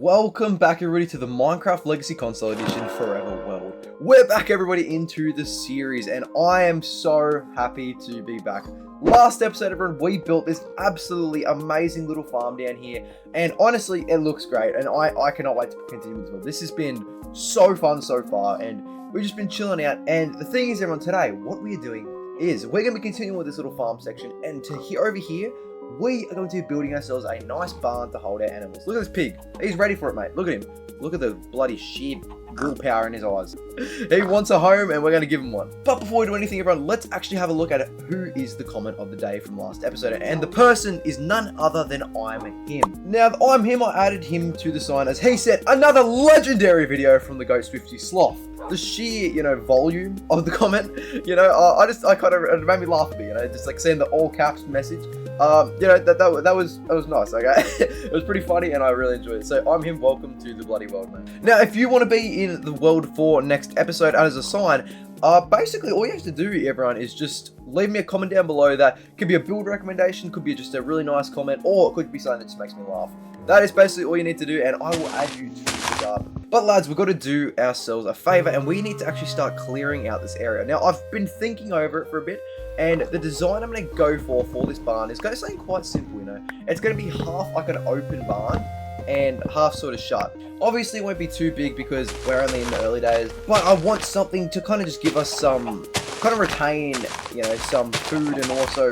Welcome back everybody to the Minecraft Legacy Console Edition Forever World. We're back everybody into the series and I am so happy to be back. Last episode everyone, we built this absolutely amazing little farm down here and honestly it looks great and I cannot wait to continue this build. This has been so fun so far and we've just been chilling out, and the thing is everyone, today what we are doing is we're going to be continuing with this little farm section, and over here we are going to be building ourselves a nice barn to hold our animals. Look at this pig. He's ready for it, mate. Look at him. Look at the bloody sheer willpower in his eyes. He wants a home and we're going to give him one. But before we do anything, everyone, let's actually have a look at who is the comment of the day from last episode. And the person is none other than I'm Him. Now, the I'm Him, I added him to the sign as he said, another legendary video from the Goat Swifty Sloth. The sheer, volume of the comment, I kind of, it made me laugh a bit, just like seeing the all caps message. That was nice, okay? It was pretty funny and I really enjoyed it. So I'm Him, welcome to the bloody world, man. Now, if you want to be in the world for next episode as a sign, basically all you have to do, everyone, is just leave me a comment down below. That could be a build recommendation, could be just a really nice comment, or it could be something that just makes me laugh. That is basically all you need to do, and I will add you to the garden. But lads, we've got to do ourselves a favor, and we need to actually start clearing out this area. Now, I've been thinking over it for a bit, and the design I'm going to go for this barn is going to something quite simple, It's going to be half like an open barn, and half sort of shut. Obviously it won't be too big because we're only in the early days, but I want something to kind of just give us some, kind of retain, some food and also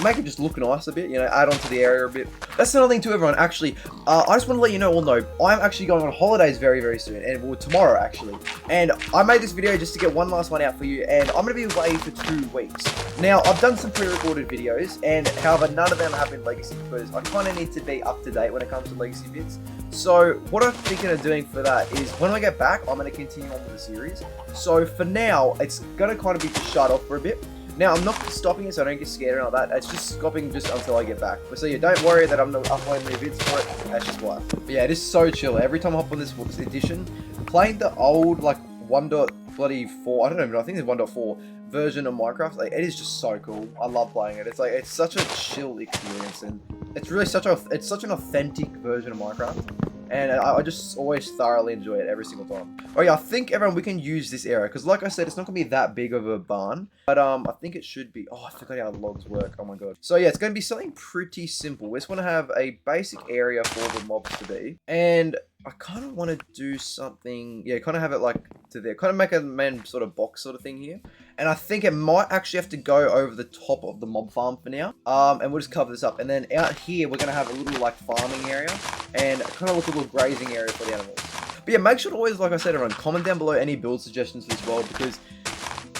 make it just look nice a bit, add on to the area a bit. That's another thing to everyone, actually. I just want to let you all know, I'm actually going on holidays very, very soon, and well, tomorrow, actually. And I made this video just to get one last one out for you, and I'm going to be away for 2 weeks. Now, I've done some pre-recorded videos, and however, none of them have been Legacy, because I kind of need to be up to date when it comes to Legacy bits. So, what I'm thinking of doing for that is, when I get back, I'm going to continue on with the series. So, for now, it's going to kind of be shut off for a bit. Now, I'm not stopping it so I don't get scared and all that. It's just stopping just until I get back. But so yeah, don't worry that I'm not uploading the vids for it. That's just why. But yeah, it is so chill. Every time I hop on this edition, playing the old like 1.4, I don't even know, I think it's 1.4 version of Minecraft. Like, it is just so cool. I love playing it. It's such a chill experience, and it's really such an authentic version of Minecraft. And I just always thoroughly enjoy it every single time. Oh yeah, I think everyone, we can use this area because, like I said, it's not gonna be that big of a barn, but I think it should be. Oh, I forgot how logs work. Oh my god. So yeah, it's gonna be something pretty simple. We just want to have a basic area for the mobs to be, and I kind of want to do something. Yeah, kind of have it like to there. Kind of make a main sort of box sort of thing here. And I think it might actually have to go over the top of the mob farm for now. And we'll just cover this up. And then out here, we're going to have a little like farming area and kind of like a little grazing area for the animals. But yeah, make sure to always, like I said, everyone, comment down below any build suggestions for this world because,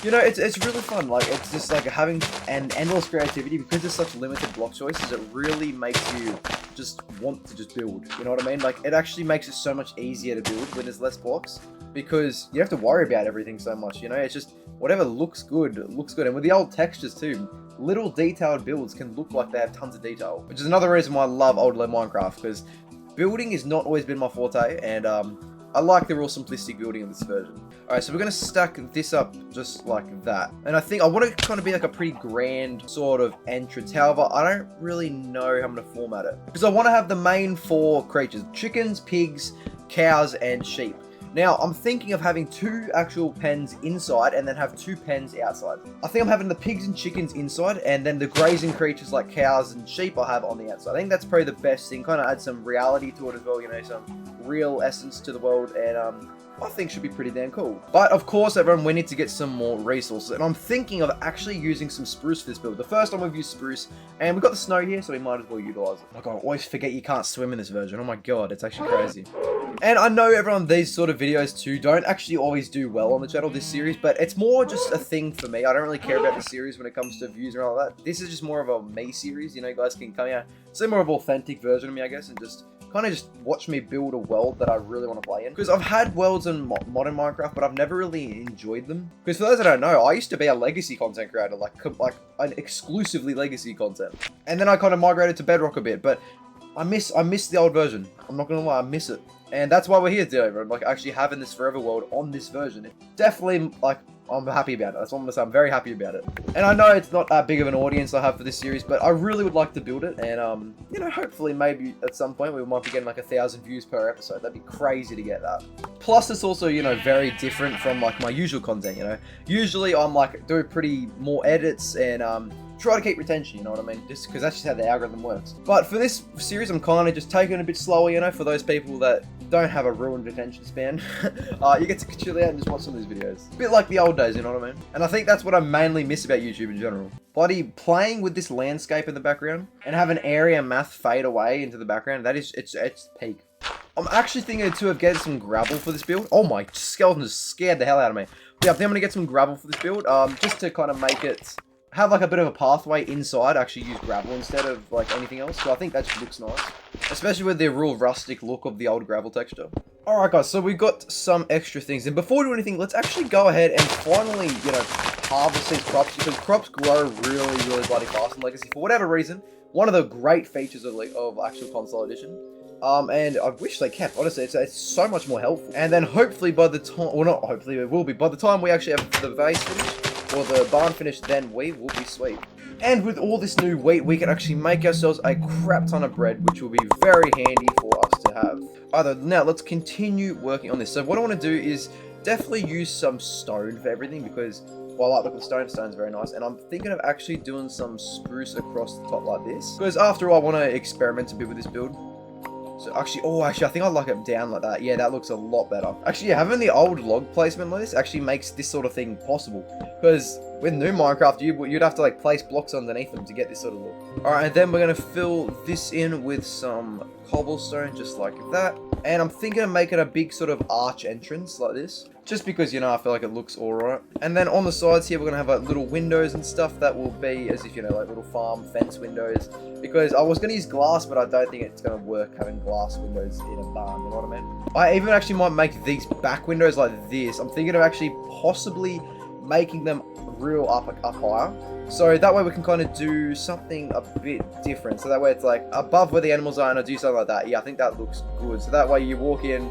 it's really fun. Like, it's just like having an endless creativity because there's such limited block choices. It really makes you just want to just build. You know what I mean? Like, it actually makes it so much easier to build when there's less blocks because you have to worry about everything so much. It's just whatever looks good, looks good. And with the old textures too, little detailed builds can look like they have tons of detail, which is another reason why I love old Minecraft, because building has not always been my forte, and I like the real simplistic building of this version. Alright, so we're going to stack this up just like that. And I think I want it to kind of be like a pretty grand sort of entrance. However, I don't really know how I'm going to format it, because I want to have the main 4 creatures: chickens, pigs, cows, and sheep. Now, I'm thinking of having 2 actual pens inside and then have 2 pens outside. I think I'm having the pigs and chickens inside, and then the grazing creatures like cows and sheep I'll have on the outside. I think that's probably the best thing. Kind of add some reality to it as well, some real essence to the world, and I think should be pretty damn cool. But of course, everyone, we need to get some more resources, and I'm thinking of actually using some spruce for this build. The first time we've used spruce, and we've got the snow here, so we might as well utilize it. Oh my god, I always forget you can't swim in this version. Oh my god, it's actually crazy. And I know, everyone, these sort of videos too don't actually always do well on the channel, this series, but it's more just a thing for me. I don't really care about the series when it comes to views and all that. This is just more of a me series, you guys can come here, see more of an authentic version of me, I guess, and just kind of just watch me build a world that I really want to play in. Because I've had worlds in modern Minecraft, but I've never really enjoyed them. Because for those that don't know, I used to be a legacy content creator, like an exclusively legacy content. And then I kind of migrated to Bedrock a bit, but I miss the old version. I'm not gonna lie, I miss it. And that's why we're here today, everyone. Like, actually having this Forever World on this version. It definitely, like, I'm happy about it. That's what I'm gonna say. I'm very happy about it. And I know it's not that big of an audience I have for this series, but I really would like to build it. And, you know, hopefully maybe at some point we might be getting like 1,000 views per episode. That'd be crazy to get that. Plus, it's also, you know, very different from like my usual content, you know. Usually I'm like, do pretty more edits and, try to keep retention, you know what I mean? Just because that's just how the algorithm works. But for this series, I'm kind of just taking it a bit slower, you know, for those people that don't have a ruined attention span. You get to chill out and just watch some of these videos. A bit like the old days, you know what I mean? And I think that's what I mainly miss about YouTube in general. Bloody playing with this landscape in the background and have an area math fade away into the background, that is, it's peak. I'm actually thinking too of getting some gravel for this build. Oh my, skeleton just scared the hell out of me. But yeah, I think I'm gonna get some gravel for this build, just to kind of make it have like a bit of a pathway inside, actually use gravel instead of like anything else. So I think that just looks nice, especially with the real rustic look of the old gravel texture. Alright guys, so we got some extra things, and before we do anything, let's actually go ahead and finally, you know, harvest these crops, because crops grow really bloody fast in Legacy for whatever reason. One of the great features of actual console edition. And I wish they kept, honestly, it's so much more helpful. And then hopefully by the time, well not hopefully, it will be, by the time we actually have the vase finished, or the barn finished, then we will be sweet. And with all this new wheat, we can actually make ourselves a crap ton of bread, which will be very handy for us to have. Now, let's continue working on this. So what I want to do is definitely use some stone for everything, because, well, I like the stone. Stone's very nice. And I'm thinking of actually doing some spruce across the top like this, because after all, I want to experiment a bit with this build. So actually, I think I like it down like that. Yeah, that looks a lot better. Actually, yeah, having the old log placement like this actually makes this sort of thing possible. Because with new Minecraft, you'd have to like place blocks underneath them to get this sort of look. Alright, and then we're going to fill this in with some cobblestone, just like that. And I'm thinking of making a big sort of arch entrance like this. Just because, you know, I feel like it looks alright. And then on the sides here, we're going to have like little windows and stuff that will be as if, you know, like little farm fence windows. Because I was going to use glass, but I don't think it's going to work having glass windows in a barn, you know what I mean? I even actually might make these back windows like this. I'm thinking of actually possibly making them real up higher. So that way we can kind of do something a bit different. So that way it's like above where the animals are, and I do something like that. Yeah, I think that looks good. So that way you walk in,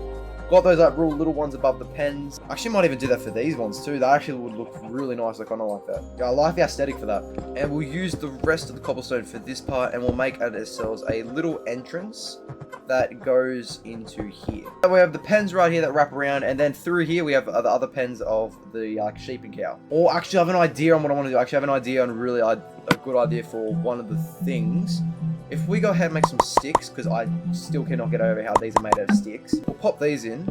got those like real little ones above the pens. I actually might even do that for these ones too. That actually would look really nice. I kind of like that. Yeah, I like the aesthetic for that. And we'll use the rest of the cobblestone for this part, and we'll make ourselves a little entrance that goes into here. So we have the pens right here that wrap around, and then through here we have the other pens of the sheep and cow. Or actually I have an idea on what I want to do. Actually I have an idea on really a good idea for one of the things. If we go ahead and make some sticks, because I still cannot get over how these are made out of sticks. We'll pop these in,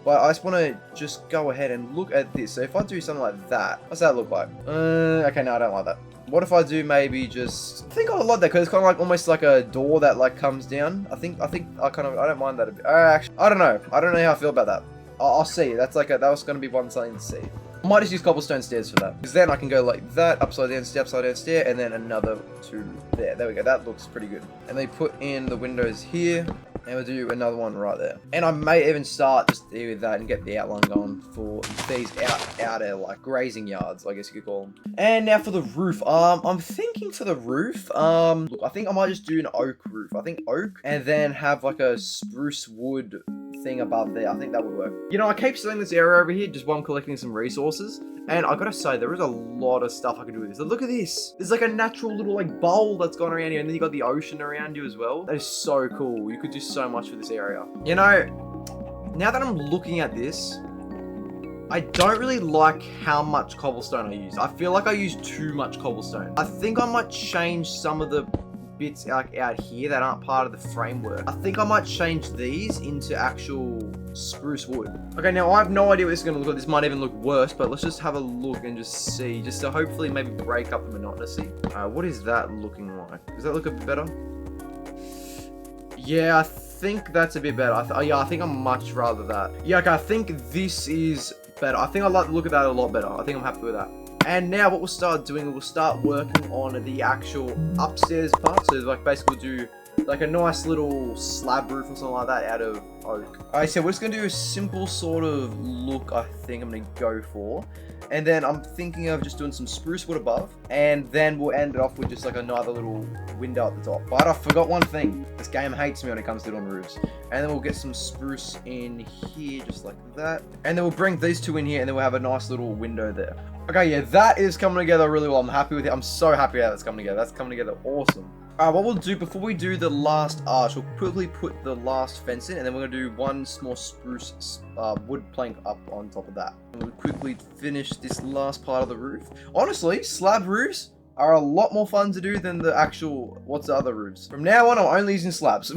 but I just want to just go ahead and look at this. So if I do something like that, what's that look like? Okay, no, I don't like that. What if I do maybe just, I think I like that, because it's kind of like almost like a door that like comes down. I don't mind that a bit. Actually, I don't know how I feel about that. I'll see. That's like that was going to be one something to see. I might just use cobblestone stairs for that, because then I can go like that, upside down stair, and then another two there. There we go. That looks pretty good. And they put in the windows here, and we'll do another one right there. And I may even start just with that and get the outline going for these outer like grazing yards, I guess you could call them. And now for the roof. I'm thinking for the roof, look, I think I might just do an oak roof. I think oak, and then have like a spruce wood thing above there. I think that would work. You know, I keep selling this area over here just while I'm collecting some resources, and I gotta say, there is a lot of stuff I can do with this. Look at this. There's like a natural little like bowl that's gone around here, and then you got the ocean around you as well. That is so cool. You could do so much for this area. You know, now that I'm looking at this, I don't really like how much cobblestone I use. I feel like I use too much cobblestone. I think I might change some of the bits out here that aren't part of the framework. I think I might change these into actual spruce wood. Okay, now I have no idea what this is going to look like. This might even look worse, but let's just have a look and just see, just to hopefully maybe break up the monotony. What is that looking like? Does that look a bit better? Yeah, I think that's a bit better. Yeah, I think I'm much rather that. Yeah, okay, I think this is better. I think I like the look of that a lot better. I think I'm happy with that. And now what we'll start doing, we'll start working on the actual upstairs part. So like basically we'll do like a nice little slab roof or something like that out of oak. Alright, so we're just gonna do a simple sort of look. I think I'm gonna go for. And then I'm thinking of just doing some spruce wood above, and then we'll end it off with just like another little window at the top. But I forgot one thing. This game hates me when it comes to doing roofs. And then we'll get some spruce in here, just like that. And then we'll bring these two in here, and then we'll have a nice little window there. Okay, yeah, that is coming together really well. I'm happy with it. I'm so happy how that's coming together. That's coming together awesome. Alright, what we'll do before we do the last arch, we'll quickly put the last fence in, and then we're going to do one small spruce wood plank up on top of that. And we'll quickly finish this last part of the roof. Honestly, slab roofs are a lot more fun to do than the actual, what's the other roofs. From now on, I'm only using slabs.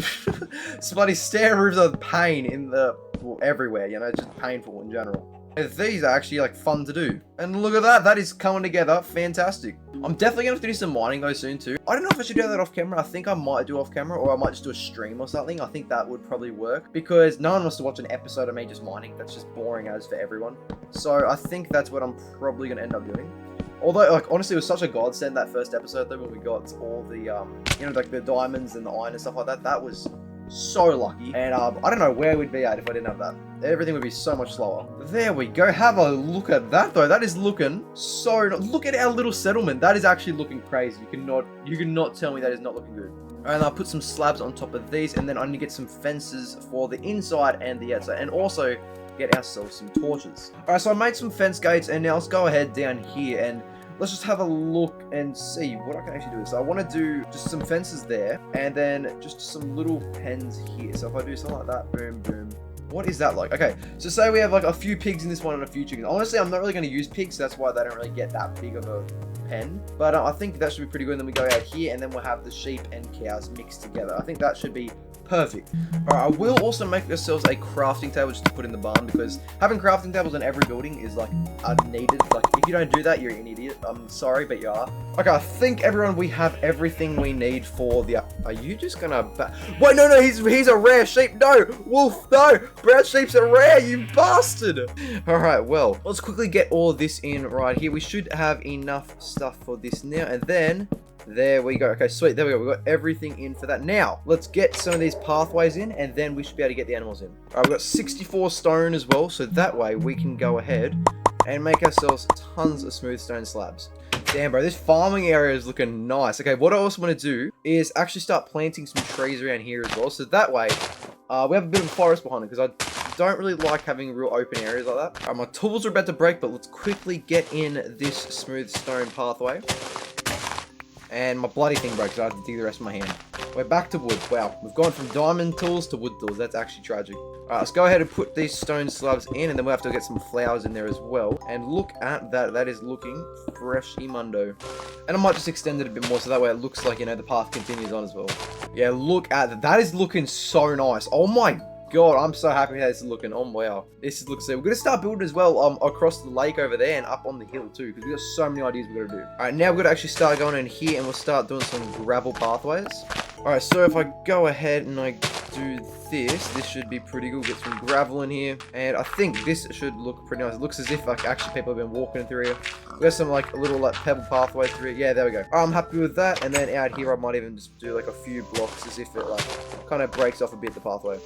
Bloody stair roofs are pain in the, well, everywhere, you know, just painful in general. These are actually like fun to do. And look at that, that is coming together fantastic. I'm definitely going to have to do some mining though soon too. I don't know if I should do that off camera. I think I might do off camera, or I might just do a stream or something. I think that would probably work, because no one wants to watch an episode of me just mining. That's just boring as for everyone. So I think that's what I'm probably going to end up doing. Although, like, honestly, it was such a godsend that first episode though, when we got all the, you know, like the diamonds and the iron and stuff like that. That was so lucky. And I don't know where we'd be at if I didn't have that. Everything would be so much slower. There we go. Have a look at that though. That is looking so, look at our little settlement. That is actually looking crazy. You cannot tell me that is not looking good. And I'll put some slabs on top of these, and then I need to get some fences for the inside and the outside, and also get ourselves some torches. Alright, so I made some fence gates, and now let's go ahead down here and let's just have a look and see what I can actually do. So I want to do just some fences there, and then just some little pens here. So if I do something like that, boom, boom. What is that like? Okay, so say we have like a few pigs in this one and a few chickens. Honestly, I'm not really going to use pigs, so that's why they don't really get that big of a pen. But I think that should be pretty good. And then we go out here, and then we'll have the sheep and cows mixed together. I think that should be perfect. Alright, I will also make ourselves a crafting table just to put in the barn, because having crafting tables in every building is like needed. Like, if you don't do that, you're an idiot. I'm sorry, but you are. Okay, I think everyone, we have everything we need for the... Are you just gonna... Wait, no, he's a rare sheep. No, wolf, no. Brown sheeps are rare, you bastard. Alright, well, let's quickly get all this in right here. We should have enough stuff for this now, and then... There we go. Okay, sweet. There we go. We've got everything in for that. Now, let's get some of these pathways in, and then we should be able to get the animals in. All right, we've got 64 stone as well, so that way we can go ahead and make ourselves tons of smooth stone slabs. Damn, bro, this farming area is looking nice. Okay, what I also want to do is actually start planting some trees around here as well, so that way we have a bit of a forest behind it, because I don't really like having real open areas like that. All right, my tools are about to break, but let's quickly get in this smooth stone pathway. And my bloody thing broke, so I have to dig the rest of my hand. We're back to wood. Wow, we've gone from diamond tools to wood tools. That's actually tragic. Alright, let's go ahead and put these stone slabs in, and then we'll have to get some flowers in there as well. And look at that. That is looking fresh-imundo. And I might just extend it a bit more, so that way it looks like, you know, the path continues on as well. Yeah, look at that. That is looking so nice. Oh my God, I'm so happy how this is looking. Oh wow, this looks so. We're gonna start building as well across the lake over there and up on the hill too, because we got so many ideas we're gonna do. All right, now we're gonna actually start going in here, and we'll start doing some gravel pathways. All right, so if I go ahead and I do this should be pretty good. Get some gravel in here, and I think this should look pretty nice. It looks as if like actually people have been walking through here. We got some like a little like pebble pathway through here. Yeah, there we go. I'm happy with that. And then out here I might even just do like a few blocks as if it like kind of breaks off a bit the pathway.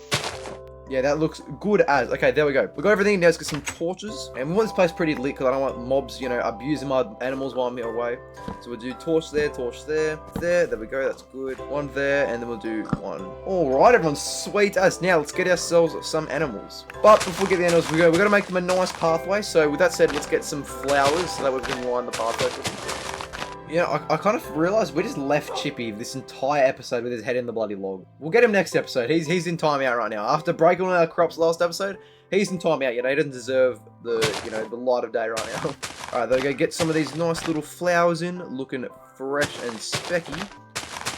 Yeah, that looks good as. Okay, there we go. We got everything. Now let's get some torches. And we want this place pretty lit, because I don't want mobs, you know, abusing my animals while I'm away. So we'll do torch there, there we go. That's good. One there, and then we'll do one. All right, everyone, sweet as. Now let's get ourselves some animals. But before we get the animals, we got to make them a nice pathway. So with that said, let's get some flowers so that we can line the pathway for them. Yeah, I kind of realised we just left Chippy this entire episode with his head in the bloody log. We'll get him next episode. He's in timeout right now. After breaking all our crops last episode, he's in timeout. You know, he doesn't deserve the light of day right now. All right, there we go. Get some of these nice little flowers in, looking fresh and specky.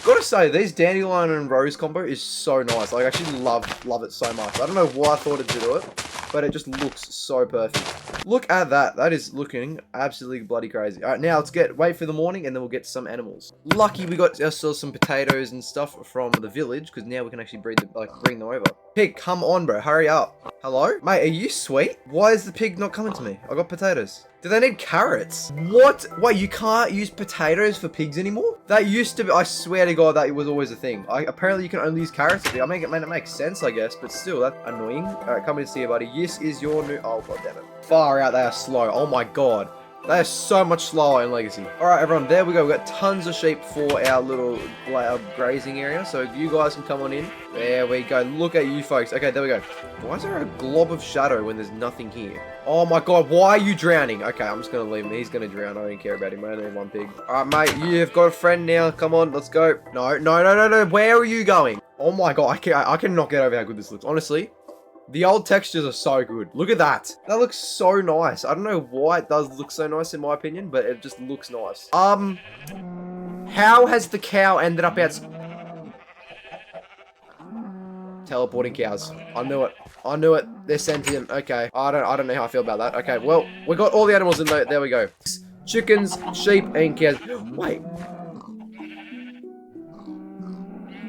Gotta say, these dandelion and rose combo is so nice. Like, I actually love it so much. I don't know why I thought to do it, but it just looks so perfect. Look at that. That is looking absolutely bloody crazy. All right, now let's wait for the morning, and then we'll get some animals. Lucky we got ourselves some potatoes and stuff from the village, because now we can actually bring them over. Pig, come on, bro. Hurry up. Hello? Mate, are you sweet? Why is the pig not coming to me? I got potatoes. Do they need carrots? What? Wait, you can't use potatoes for pigs anymore? That used to be, I swear to God, that was always a thing. Apparently you can only use carrots. I mean, it makes sense, I guess, but still, that's annoying. All right, come in and see you, buddy. This is your new, oh, God damn it. Far out, they are slow. Oh my God. They are so much slower in Legacy. All right, everyone, there we go. We've got tons of sheep for our little grazing area. So you guys can come on in. There we go. Look at you folks. Okay, there we go. Why is there a glob of shadow when there's nothing here? Oh my God, why are you drowning? Okay, I'm just going to leave him. He's going to drown. I don't care about him. I only have one pig. All right, mate, you've got a friend now. Come on, let's go. No. Where are you going? Oh my God, I cannot get over how good this looks. Honestly. The old textures are so good. Look at that. That looks so nice. I don't know why it does look so nice in my opinion, but it just looks nice. How has the cow ended up out? Teleporting cows. I knew it. I knew it. They're sentient. Okay. I don't know how I feel about that. Okay. Well, we got all the animals in there. There we go. Chickens, sheep, and cows. Wait.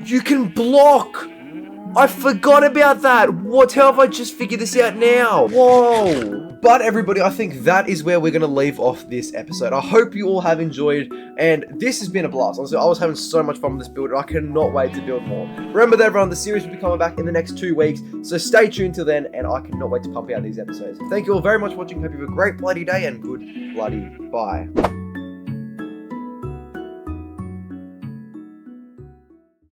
You can block. I forgot about that. What? How have I just figured this out now? Whoa. But everybody, I think that is where we're going to leave off this episode. I hope you all have enjoyed, and this has been a blast. Honestly, I was having so much fun with this build, and I cannot wait to build more. Remember that, everyone, the series will be coming back in the next 2 weeks, so stay tuned till then, and I cannot wait to pump out these episodes. Thank you all very much for watching. Hope you have a great bloody day, and good bloody bye.